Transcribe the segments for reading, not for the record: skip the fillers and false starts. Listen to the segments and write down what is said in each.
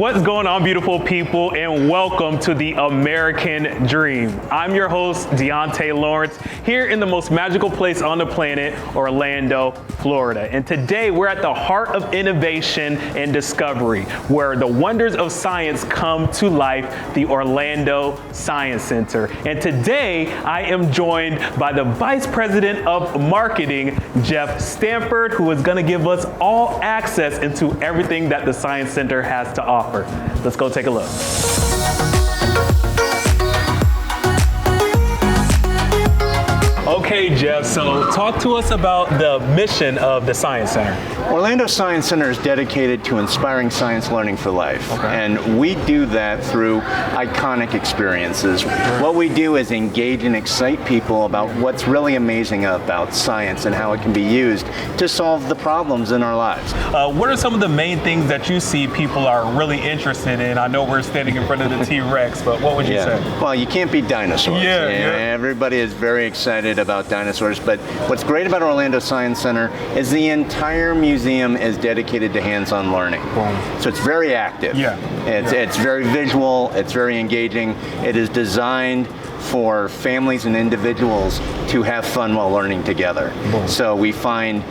What's going on, beautiful people, and welcome to the American Dream. I'm your host, Deontay Lawrence, here in the most magical place on the planet, Orlando, Florida. And today we're at the heart of innovation and discovery, where the wonders of science come to life, the Orlando Science Center. And today I am joined by the Vice President of Marketing, Jeff Stanford, who is going to give us all access into everything that the Science Center has to offer. Let's go take a look. Okay, Jeff, so talk to us about the mission of the Science Center. Orlando Science Center is dedicated to inspiring science learning for life. Okay. And we do that through iconic experiences. What we do is engage and excite people about what's really amazing about science and how it can be used to solve the problems in our lives. What are some of the main things that you see people are really interested in? I know we're standing in front of the T-Rex, but what would you say? Well, you can't beat dinosaurs. Everybody is very excited about dinosaurs, but what's great about Orlando Science Center is the entire museum is dedicated to hands-on learning. So it's very active. It's very visual, it's very engaging. It is designed for families and individuals to have fun while learning together. So we find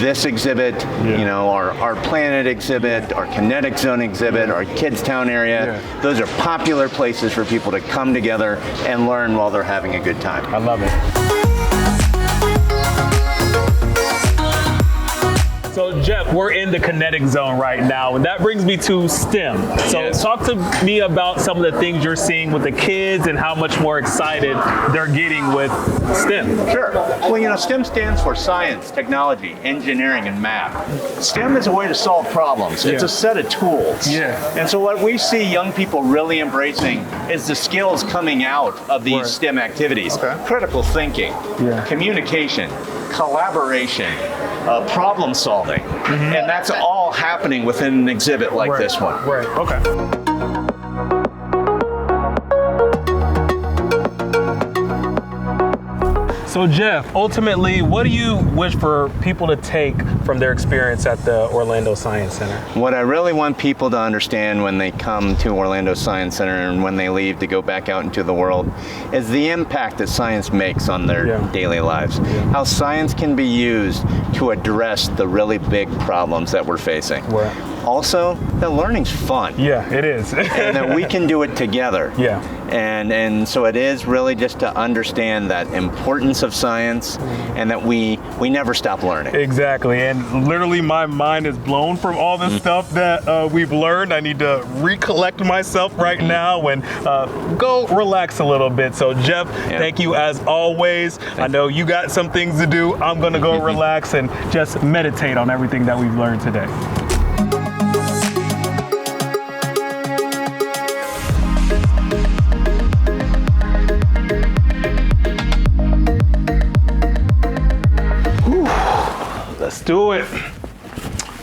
this exhibit, you know, our Planet exhibit, our Kinetic Zone exhibit, our Kids Town area, those are popular places for people to come together and learn while they're having a good time. I love it. So Jeff, we're in the Kinetic Zone right now, and that brings me to STEM. So talk to me about some of the things you're seeing with the kids and how much more excited they're getting with STEM. Sure. Well, you know, STEM stands for science, technology, engineering, and math. STEM is a way to solve problems. It's a set of tools. And so what we see young people really embracing is the skills coming out of these STEM activities. Critical thinking, communication, collaboration, problem solving, and that's all happening within an exhibit like this one. So Jeff, ultimately, what do you wish for people to take from their experience at the Orlando Science Center? What I really want people to understand when they come to Orlando Science Center and when they leave to go back out into the world is the impact that science makes on their daily lives. How science can be used to address the really big problems that we're facing. Also, that learning's fun. It is. And that we can do it together. And so it is really just to understand that importance of science and that we never stop learning. Exactly, and literally my mind is blown from all the stuff that we've learned. I need to recollect myself right now and go relax a little bit. So Jeff, thank you as always. I know you got some things to do. I'm gonna go relax and just meditate on everything that we've learned today. Let's do it.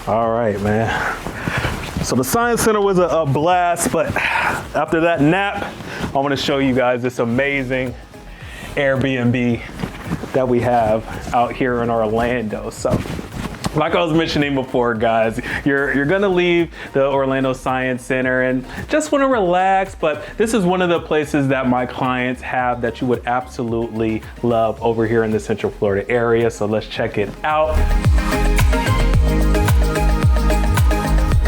All right, man. So the Science Center was a blast, but after that nap, I want to show you guys this amazing Airbnb that we have out here in Orlando. So like I was mentioning before, guys, you're gonna leave the Orlando Science Center and just wanna relax, but this is one of the places that my clients have that you would absolutely love over here in the Central Florida area, so let's check it out.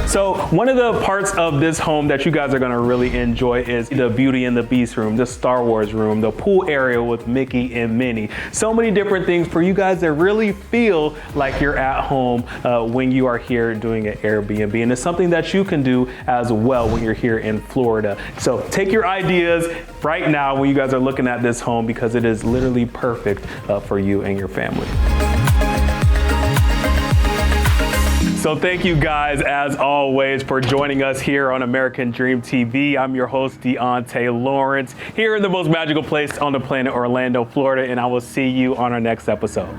So one of the parts of this home that you guys are gonna really enjoy is the Beauty and the Beast room, the Star Wars room, the pool area with Mickey and Minnie. So many different things for you guys that really feel like you're at home when you are here doing an Airbnb. And it's something that you can do as well when you're here in Florida. So take your ideas right now when you guys are looking at this home because it is literally perfect for you and your family. So thank you guys, as always, for joining us here on American Dream TV. I'm your host, Deontay Lawrence, here in the most magical place on the planet, Orlando, Florida, and I will see you on our next episode.